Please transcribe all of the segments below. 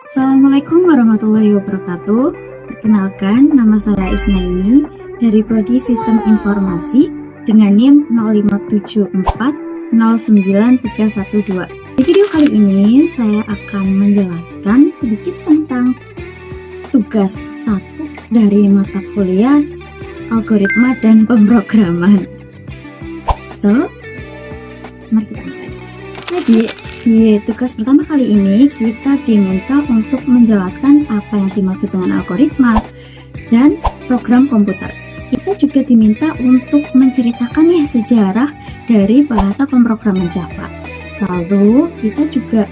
Assalamualaikum warahmatullahi wabarakatuh. Perkenalkan, nama saya Isnaini dari Prodi Sistem Informasi dengan NIM 057409312. Di video kali ini saya akan menjelaskan sedikit tentang tugas 1 dari mata kuliah algoritma dan pemrograman. Mari kita mulai. Jadi di tugas pertama kali ini kita diminta untuk menjelaskan apa yang dimaksud dengan algoritma dan program komputer. Kita juga diminta untuk menceritakan sejarah dari bahasa pemrograman Java. Lalu kita juga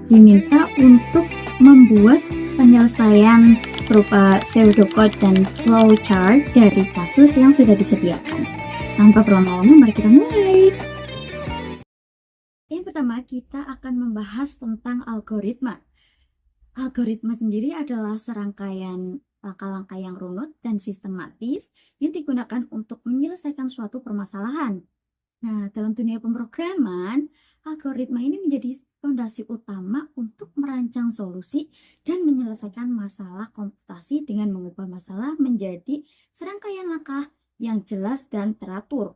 diminta untuk membuat penyelesaian berupa pseudocode dan flowchart dari kasus yang sudah disediakan. Tanpa berlama-lama, mari kita mulai. Yang pertama, kita akan membahas tentang algoritma. Algoritma sendiri adalah serangkaian langkah-langkah yang runut dan sistematis yang digunakan untuk menyelesaikan suatu permasalahan. Nah, dalam dunia pemrograman, algoritma ini menjadi fondasi utama untuk merancang solusi dan menyelesaikan masalah komputasi dengan mengubah masalah menjadi serangkaian langkah yang jelas dan teratur.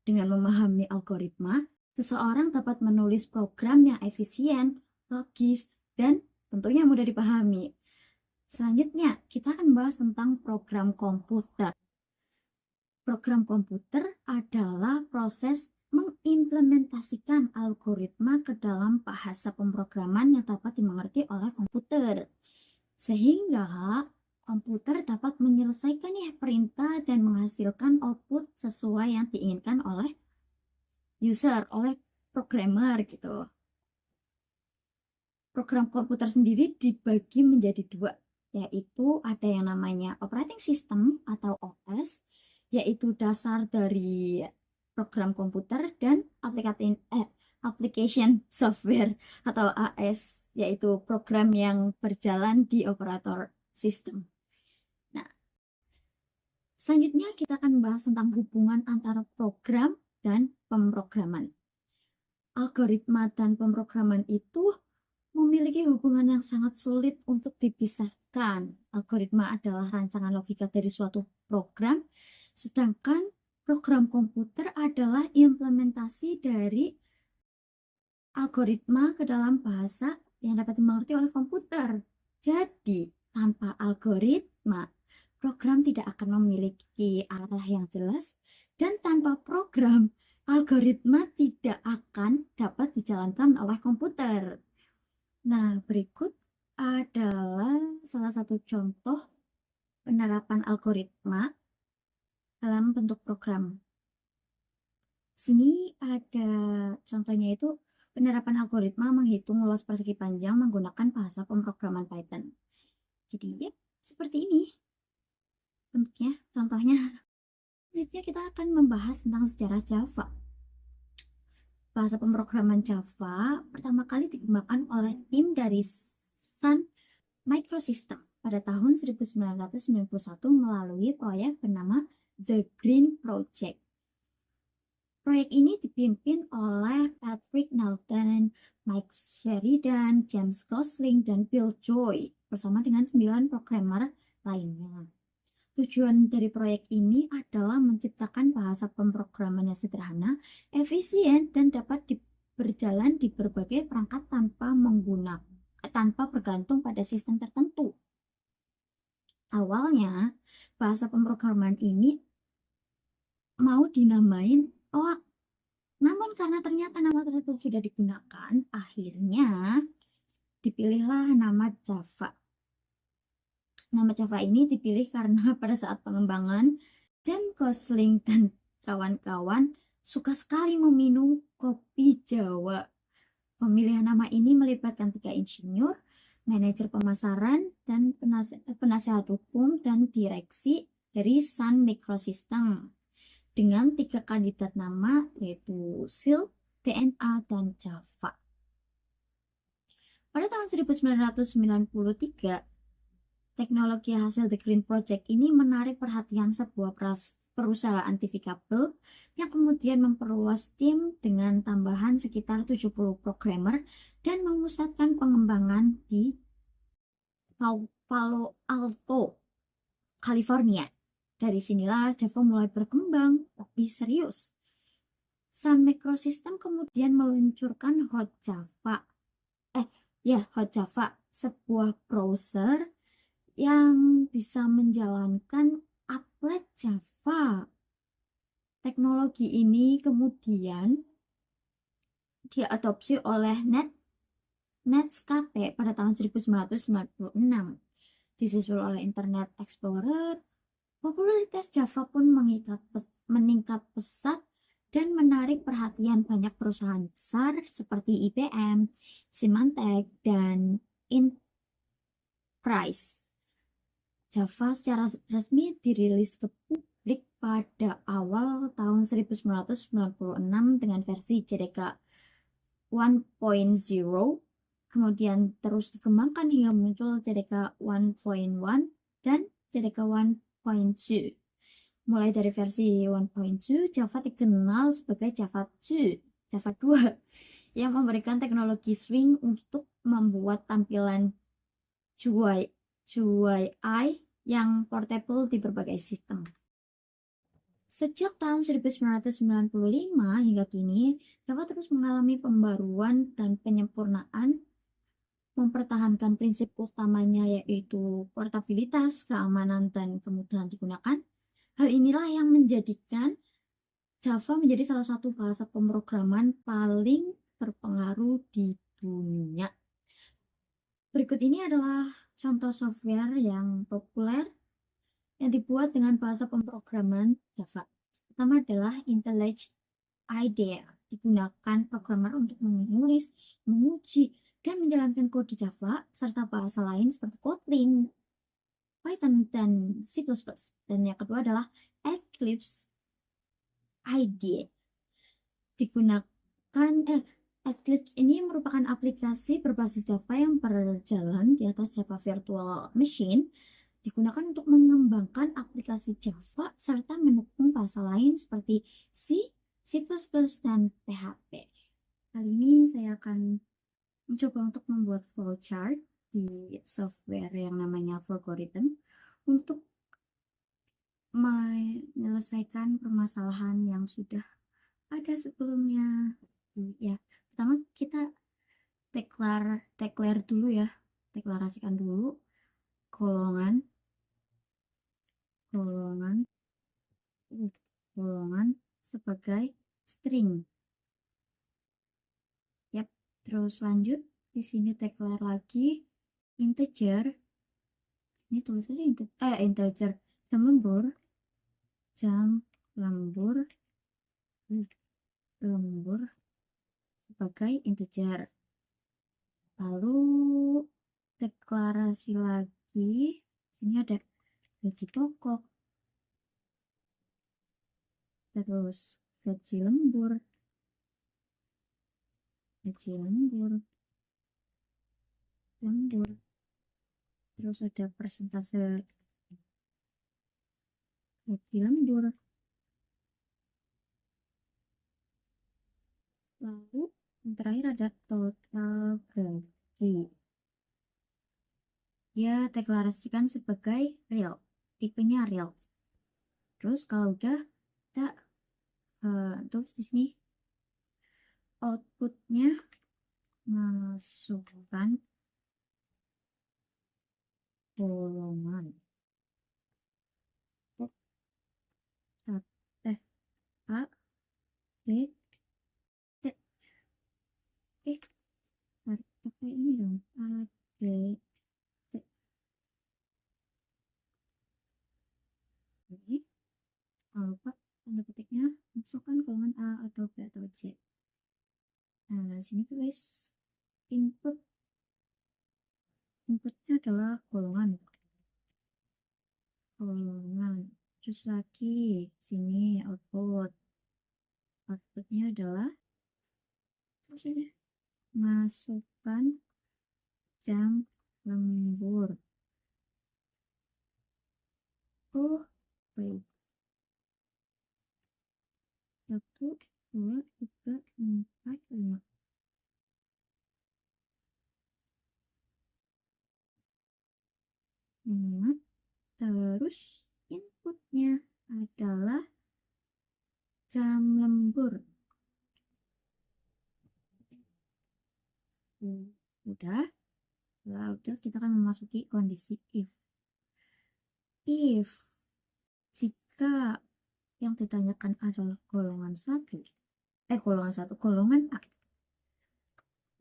Dengan memahami algoritma, seseorang dapat menulis program yang efisien, logis, dan tentunya mudah dipahami. Selanjutnya, kita akan membahas tentang program komputer. Program komputer adalah proses mengimplementasikan algoritma ke dalam bahasa pemrograman yang dapat dimengerti oleh komputer. Sehingga komputer dapat menyelesaikan perintah dan menghasilkan output sesuai yang diinginkan oleh user, oleh programmer gitu. Program komputer sendiri dibagi menjadi dua, yaitu ada yang namanya operating system atau OS, yaitu dasar dari program komputer, dan application software atau AS, yaitu program yang berjalan di operator sistem. Nah, selanjutnya kita akan membahas tentang hubungan antara program dan pemrograman. Algoritma dan pemrograman itu memiliki hubungan yang sangat sulit untuk dipisahkan. Algoritma adalah rancangan logika dari suatu program, sedangkan program komputer adalah implementasi dari algoritma ke dalam bahasa yang dapat dimengerti oleh komputer. Jadi, tanpa algoritma, program tidak akan memiliki arah yang jelas, dan tanpa program, algoritma tidak akan dapat dijalankan oleh komputer. Nah, berikut adalah salah satu contoh penerapan algoritma dalam bentuk program. Sini ada contohnya, itu penerapan algoritma menghitung luas persegi panjang menggunakan bahasa pemrograman Python. Jadi, seperti ini bentuknya, contohnya. Selanjutnya kita akan membahas tentang sejarah Java. Bahasa pemrograman Java pertama kali dikembangkan oleh tim dari Sun Microsystems pada tahun 1991 melalui proyek bernama The Green Project. Proyek ini dipimpin oleh Patrick Naughton, Mike Sheridan, James Gosling, dan Bill Joy bersama dengan 9 programmer lainnya. Tujuan dari proyek ini adalah menciptakan bahasa pemrograman yang sederhana, efisien, dan dapat berjalan di berbagai perangkat tanpa bergantung pada sistem tertentu. Awalnya, bahasa pemrograman ini mau dinamain OAK, namun karena ternyata nama tersebut sudah digunakan, akhirnya dipilihlah nama Java. Nama Java ini dipilih karena pada saat pengembangan, James Gosling dan kawan-kawan suka sekali meminum kopi Jawa. Pemilihan nama ini melibatkan 3 insinyur, manajer pemasaran, dan penasihat hukum dan direksi dari Sun Microsystems dengan 3 kandidat nama, yaitu Silk, DNA, dan Java. Pada tahun 1993, teknologi hasil The Green Project ini menarik perhatian sebuah perusahaan TV kabel yang kemudian memperluas tim dengan tambahan sekitar 70 programmer dan memusatkan pengembangan di Palo Alto, California. Dari sinilah Java mulai berkembang lebih serius. Sun Microsystem kemudian meluncurkan Hot Java. Hot Java, sebuah browser yang bisa menjalankan applet Java. Teknologi ini kemudian diadopsi oleh Netscape pada tahun 1996. Disusul oleh Internet Explorer, popularitas Java pun meningkat pesat dan menarik perhatian banyak perusahaan besar seperti IBM, Symantec, dan Enterprise. Java secara resmi dirilis ke publik pada awal tahun 1996 dengan versi JDK 1.0, kemudian terus dikembangkan hingga muncul JDK 1.1 dan JDK 1.2. Mulai dari versi 1.2, Java dikenal sebagai Java 2 yang memberikan teknologi swing untuk membuat tampilan GUI yang portable di berbagai sistem. Sejak tahun 1995 hingga kini, Java terus mengalami pembaruan dan penyempurnaan, mempertahankan prinsip utamanya yaitu portabilitas, keamanan, dan kemudahan digunakan. Hal inilah yang menjadikan Java menjadi salah satu bahasa pemrograman paling berpengaruh di dunia. Berikut ini adalah contoh software yang populer yang dibuat dengan bahasa pemrograman Java. Pertama adalah IntelliJ IDEA. Digunakan programmer untuk menulis, menguji, dan menjalankan kode Java serta bahasa lain seperti Kotlin, Python, dan C++. Dan yang kedua adalah Eclipse IDE. Eclipse ini merupakan aplikasi berbasis Java yang berjalan di atas Java Virtual Machine, digunakan untuk mengembangkan aplikasi Java serta mendukung bahasa lain seperti C, C++, dan PHP. Kali ini saya akan mencoba untuk membuat flowchart di software yang namanya Algorithm untuk menyelesaikan permasalahan yang sudah ada sebelumnya. Ya, pertama kita declare dulu ya, deklarasikan dulu golongan sebagai string. Yap, terus lanjut di sini declare lagi integer. Ini tulisannya integer jam lembur sebagai integer. Lalu deklarasi lagi, sini ada gaji pokok, terus gaji lembur, terus ada persentase gaji lembur, lalu yang terakhir ada total gaji. Dia deklarasikan sebagai real, tipenya real. Terus kalau udah kita tulis di sini outputnya masukkan golongan A, B, C. Pakai ini dong, A, B, C. Jadi kalau lupa tanda petiknya masukkan golongan A atau B atau C. Nah, sini tulis inputnya adalah golongan. Terus lagi sini outputnya adalah masukkan jam lembur. Baik. 1, 2, 3, 4, 5. Terus inputnya adalah jam lembur. Udah kita akan memasuki kondisi if jika yang ditanyakan adalah golongan 1, golongan A,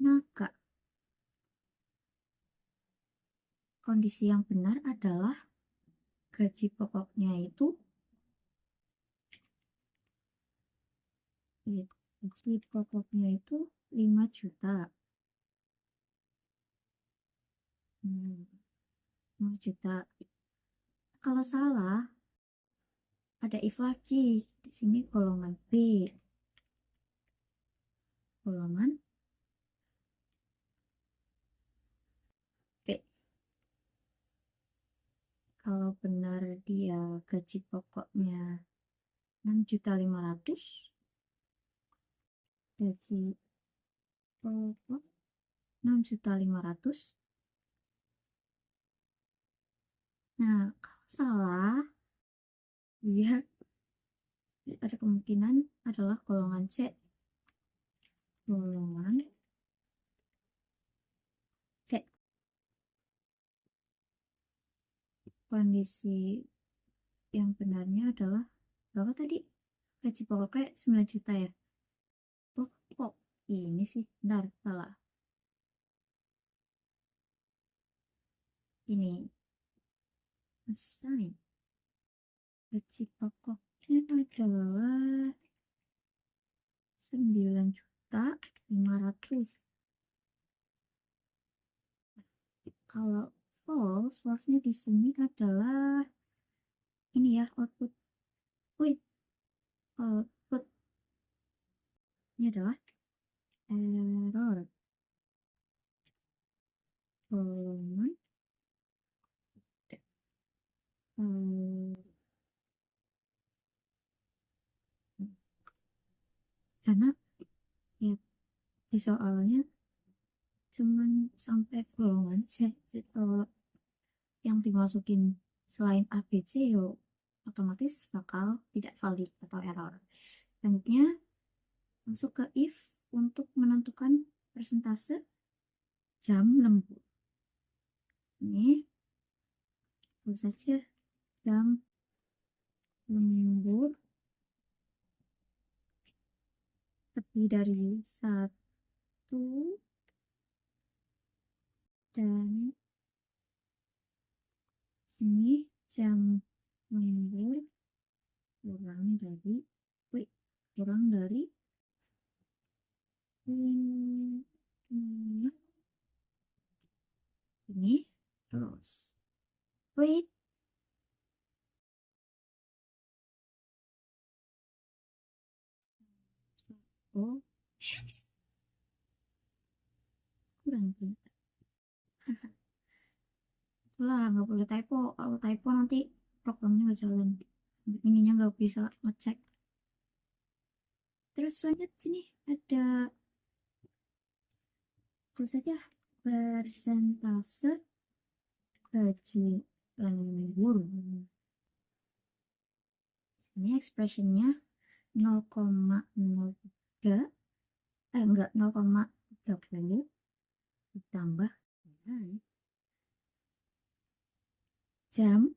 maka kondisi yang benar adalah gaji pokoknya itu 5 juta. 5 juta. Kalau salah, ada if lagi. Di sini golongan B. Golongan B. Kalau benar dia gaji pokoknya 6.500.000, gaji pokok 6.500.000. Nah, kalau salah, dia ada kemungkinan adalah golongan C. Golongan C. Kondisi yang benarnya adalah berapa tadi? Gaji pokoknya 9 juta ya? Oh, kok ini sih? Bentar, salah. Ini. Assign. Gaji pokoknya adalah 9.500.000. Kalau false-nya di sini adalah ini ya, output. Outputnya adalah error. Golongan karena ya di soalnya cuman sampai golongan C. Kalau yang dimasukin selain ABC yo otomatis bakal tidak valid atau error. Selanjutnya masuk ke if untuk menentukan persentase jam lembur. Ini tulis saja jam lembur lebih dari 1 dan ini jam lembur kurang dari ini terus wait oh kurang lah nggak boleh typo. Kalau typo nanti programnya nggak jalan, ininya nggak bisa ngecek. Terus selanjutnya sini ada tulis saja persentase gaji lembur. Ini expressionnya 0,03 enggak 0,30 ditambah jam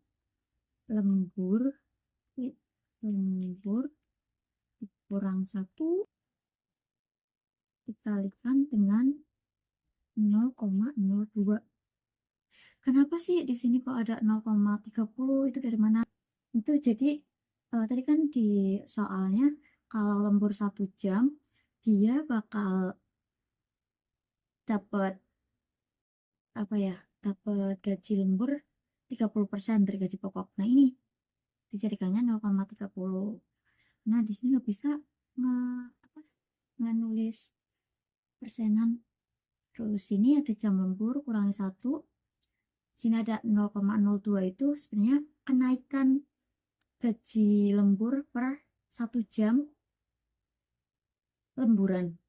lembur dikurang 1 dikalikan dengan 0,02. Kenapa sih di sini kok ada 0,30? Itu dari mana? Itu jadi tadi kan di soalnya kalau lembur 1 jam dia bakal dapat apa ya? Dapat gaji lembur 30% dari gaji pokok. Nah, ini dijadikannya 0,30. Nah, di sini nggak bisa nulis persenan. Terus sini ada jam lembur kurangi 1. Sini ada 0,02 itu sebenarnya kenaikan gaji lembur per 1 jam lemburan.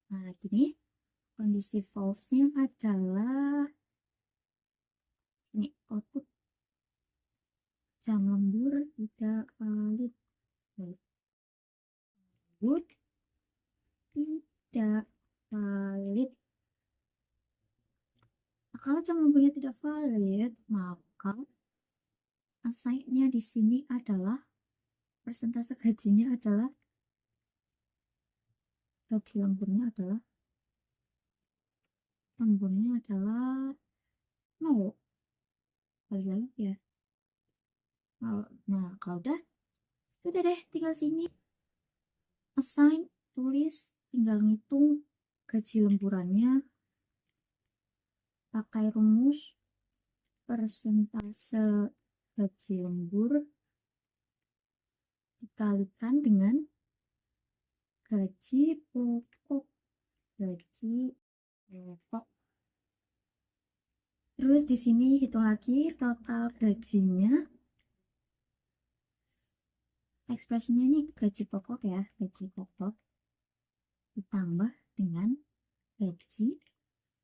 Nah, gini kondisi false-nya adalah ini output jam lembur tidak valid. Lembur tidak valid. Nah, kalau jam lemburnya tidak valid, maka assign-nya di sini adalah persentase gajinya adalah gaji lemburnya adalah 0. Balik lagi ya. Nah, kalau udah deh, tinggal sini assign, tulis, tinggal ngitung gaji lemburannya pakai rumus persentase gaji lembur dikalikan dengan gaji pokok. Terus di sini hitung lagi total gajinya. Ekspresinya ini gaji pokok ya, gaji pokok ditambah dengan gaji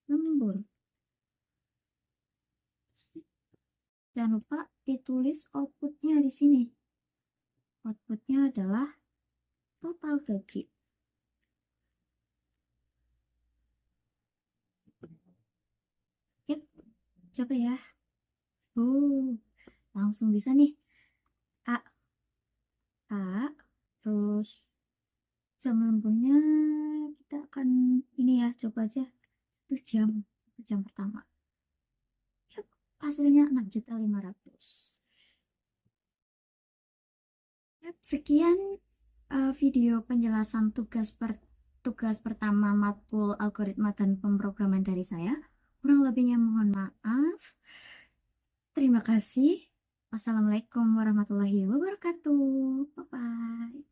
lembur. Jangan lupa ditulis outputnya di sini. Outputnya adalah total gaji. Yuk, coba ya. Langsung bisa nih. Terus jam lemburnya kita akan ini ya, coba aja 1 jam pertama. Yuk, hasilnya 6.500.000. Sekian video penjelasan tugas pertama matkul algoritma dan pemrograman dari saya. Kurang lebihnya mohon maaf. Terima kasih. Wassalamualaikum warahmatullahi wabarakatuh. Bye-bye.